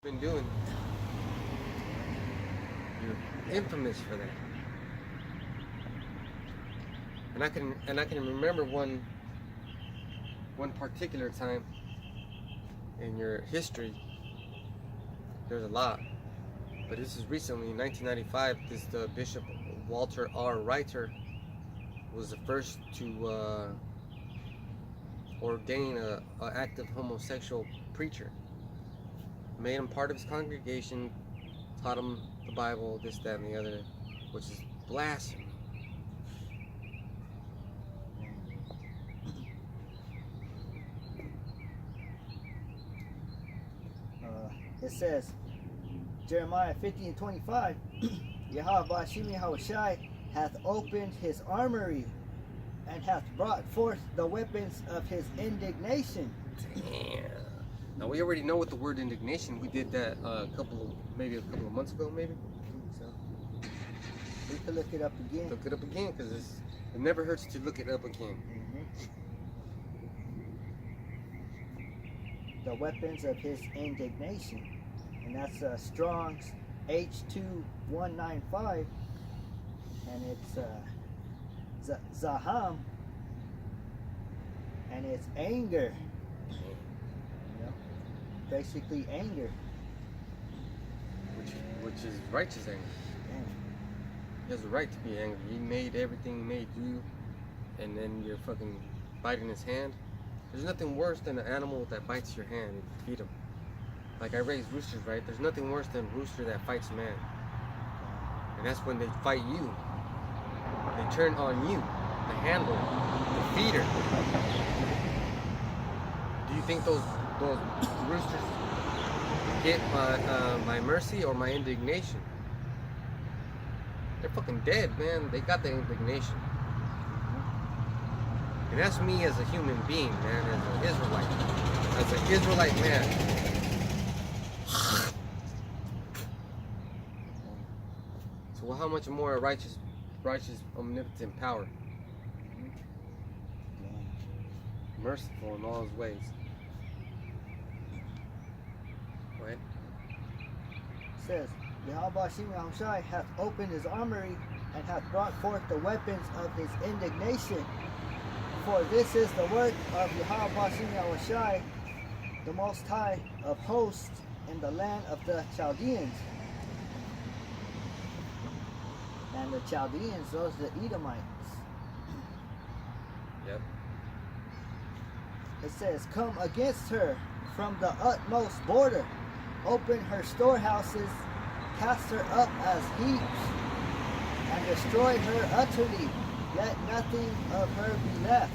been doing. You're infamous for that. And I can remember one particular time in your history. There's a lot, but this is recently in 1995. The Bishop Walter R. Reiter was the first to ordain a active homosexual preacher. Made him part of his congregation, taught him the Bible, this, that, and the other, which is blasphemy. It says, Jeremiah 50:25, Yahweh Bashimi Hawashai hath opened his armory and hath brought forth the weapons of his indignation. Damn. Now we already know what the word indignation. We did that maybe a couple of months ago, maybe. So we could look it up again. Look it up again, because it never hurts to look it up again. The weapons of his indignation, and that's Strong's H2195, and it's Zaham, and it's anger. Basically anger, which is righteous anger. He has a right to be angry. He made everything, he made you, and then you're fucking biting his hand. There's nothing worse than an animal that bites your hand if you feed him. Like I raise roosters, right? There's nothing worse than a rooster that fights man. And that's when they fight you. They turn on you, the handler, the feeder. Do you think those roosters get my mercy or my indignation? They're fucking dead, man. They got the indignation. And that's me as a human being, man, as an Israelite. As an Israelite man. So how much more a righteous, omnipotent power? Merciful in all his ways. Right? It says, Yahweh Shimi Hawashai hath opened his armory and hath brought forth the weapons of his indignation. For this is the work of Yahweh Shimi Hawashai, the Most High of hosts in the land of the Chaldeans. And the Chaldeans, those are the Edomites. Yep. It says, come against her from the utmost border. Open her storehouses, cast her up as heaps, and destroy her utterly. Let nothing of her be left.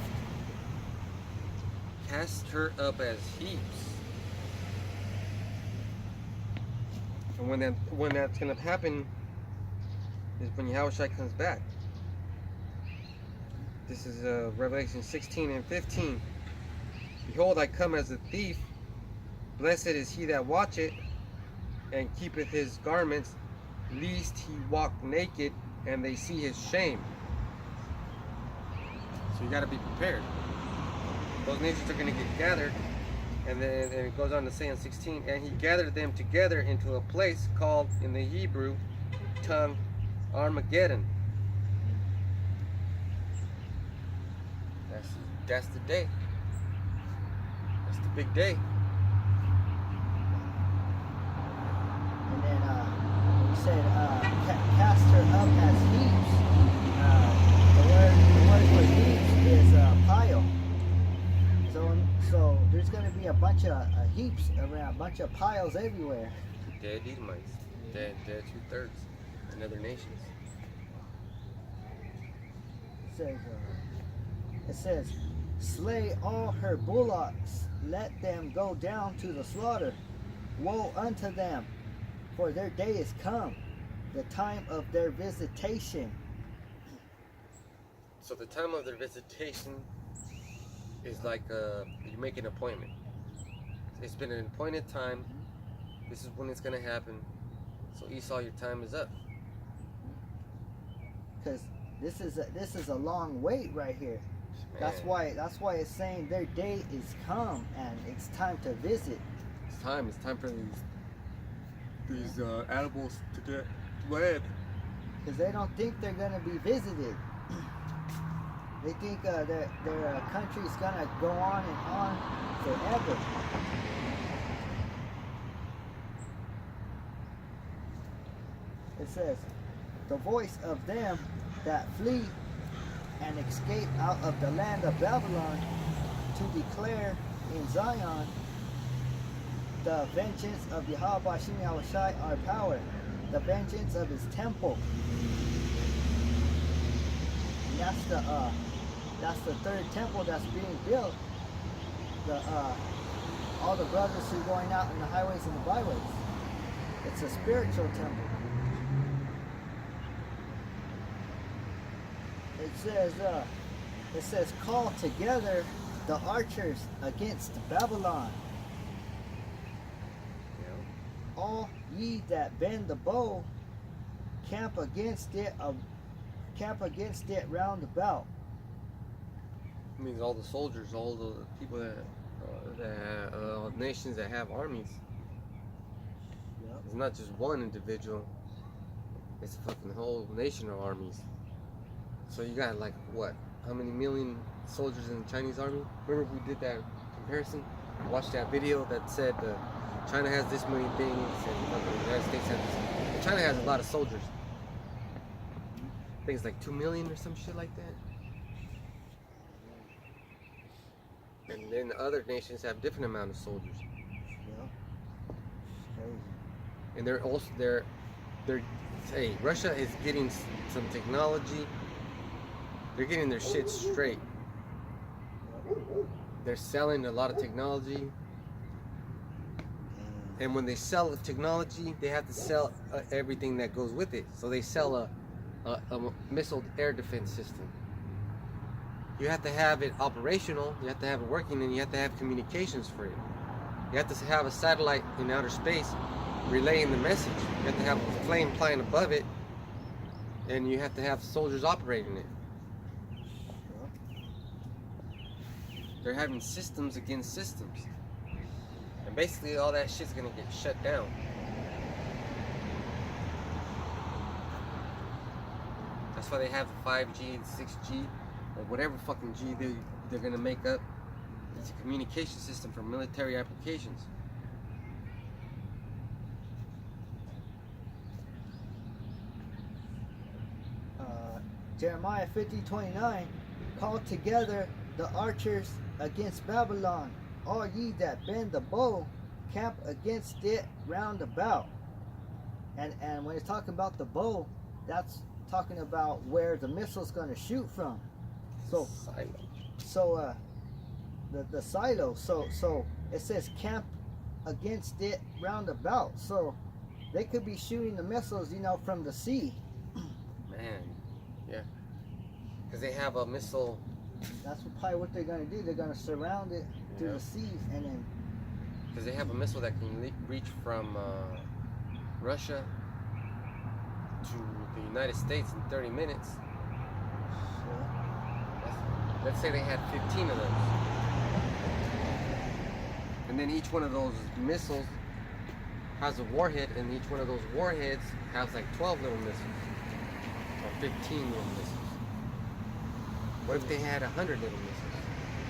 Cast her up as heaps. And when that's gonna happen is when Yahushua comes back. This is Revelation 16 and 15. Behold, I come as a thief. Blessed is he that watcheth and keepeth his garments, lest he walk naked and they see his shame. So you got to be prepared. Those nations are going to get gathered, and then it goes on to say in 16, and he gathered them together into a place called in the Hebrew tongue Armageddon. That's the day. That's the big day. And then he said, cast her up as heaps. The word for heaps is pile. So there's going to be a bunch of heaps around, a bunch of piles everywhere. Dead Edomites, dead 2/3 in other nations. It says, slay all her bullocks, let them go down to the slaughter. Woe unto them, for their day is come, the time of their visitation. So the time of their visitation is like you make an appointment. It's been an appointed time. This is when it's going to happen. So Esau, your time is up. Because this is a long wait right here. Man. That's why it's saying their day is come and it's time to visit. It's time for these animals to get land. Because they don't think they're going to be visited. They think their country's going to go on and on forever. It says, the voice of them that flee and escape out of the land of Babylon to declare in Zion the vengeance of Yahweh Bashim Yahushai our power, the vengeance of his temple. And that's the third temple that's being built. All the brothers who are going out in the highways and the byways. It's a spiritual temple. It says, call together the archers against Babylon. All ye that bend the bow, camp against it round about. It means all the soldiers, all the people nations that have armies. Yep. It's not just one individual. It's a fucking whole nation of armies. So you got like what? How many million soldiers in the Chinese army? Remember we did that comparison? Watched that video that said China has this many things and the United States has this. China has a lot of soldiers. I think it's like 2 million or some shit like that. And then other nations have different amount of soldiers. Yeah. Crazy. And they're also hey, Russia is getting some technology. They're getting their shit straight. They're selling a lot of technology. And when they sell the technology, they have to sell everything that goes with it. So they sell a missile air defense system. You have to have it operational, you have to have it working, and you have to have communications for it. You have to have a satellite in outer space relaying the message. You have to have a plane flying above it, and you have to have soldiers operating it. They're having systems against systems. And basically all that shit's gonna get shut down. That's why they have the 5G and 6G, or whatever fucking G they're gonna make up. It's a communication system for military applications. Jeremiah 50:29, call together the archers against Babylon. All ye that bend the bow, camp against it round about. And when it's talking about the bow, that's talking about where the missile's going to shoot from. So the silo. So it says camp against it round about. So they could be shooting the missiles, from the sea. Man, yeah. Because they have a missile. That's probably what they're going to do. They're going to surround it through the seas, and then. Because they have a missile that can reach from Russia to the United States in 30 minutes. Let's say they had 15 of those. And then each one of those missiles has a warhead, and each one of those warheads has like 12 little missiles. Or 15 little missiles. What if they had 100 little missiles?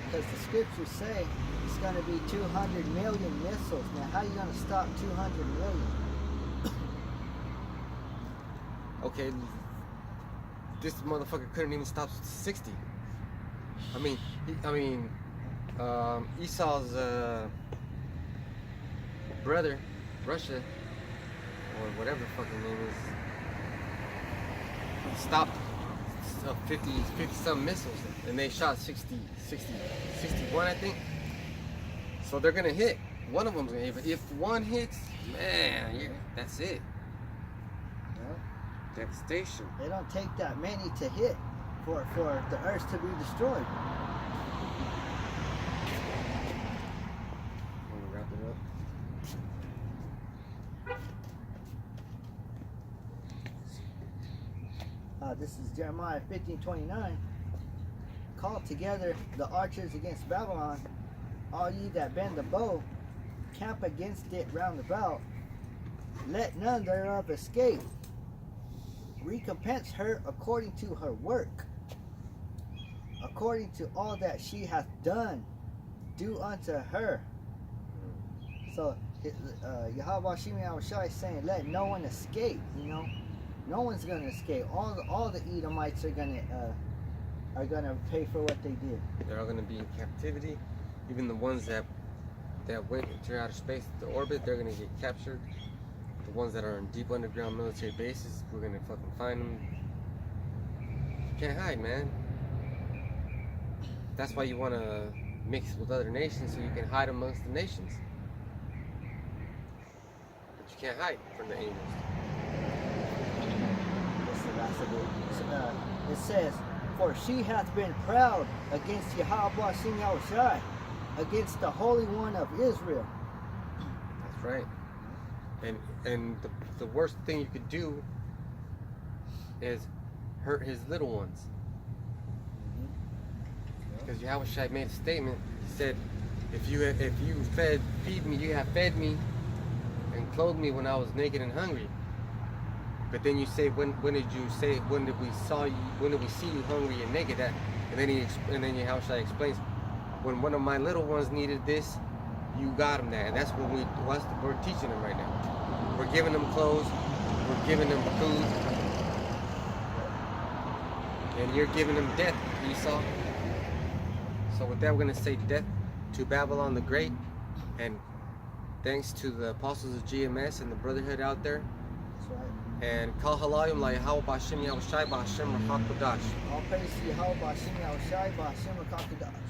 Because the scriptures say it's going to be 200 million missiles. Now, how are you going to stop 200 million? Okay, this motherfucker couldn't even stop 60. Esau's brother, Russia, or whatever the fucking name is, stopped 50 some missiles, and they shot 61, I think. So they're gonna hit. One of them's gonna hit. But if one hits, man, yeah, that's it. Devastation. They don't take that many to hit for the earth to be destroyed. Want to wrap it up? This is Jeremiah 15:29. Call together the archers against Babylon, all ye that bend the bow, camp against it round about. let none thereof escape. Recompense her according to her work, according to all that she hath done, do unto her. So Yahweh Shem Yahushua is saying, let no one escape. You know, no one's gonna escape. All the Edomites are gonna pay for what they did. They're all gonna be in captivity. Even the ones that went into outer space, the orbit, they're gonna get captured. The ones that are in deep underground military bases, we're gonna fucking find them. You can't hide, man. That's why you wanna mix with other nations so you can hide amongst the nations. But you can't hide from the angels. It says, for she hath been proud against Yahweh Shem Yahushua, against the Holy One of Israel. That's right. And the worst thing you could do is hurt his little ones. Because Yahushua made a statement. He said, if you feed me, you have fed me and clothed me when I was naked and hungry. But then you say, when did we see you hungry and naked? And then Yahushua explains, when one of my little ones needed this, you got them that. And that's what we're teaching them right now. We're giving them clothes, we're giving them food, and you're giving them death, Esau. So with that, we're going to say death to Babylon the Great, and thanks to the apostles of GMS and the brotherhood out there. That's right. And Kal Halayim La Yahweh B'Hashem Yahushai B'Hashem Rachak Kodash. All praise to Yahweh Shem Yahushua, B'Hashem Rachak Kodash.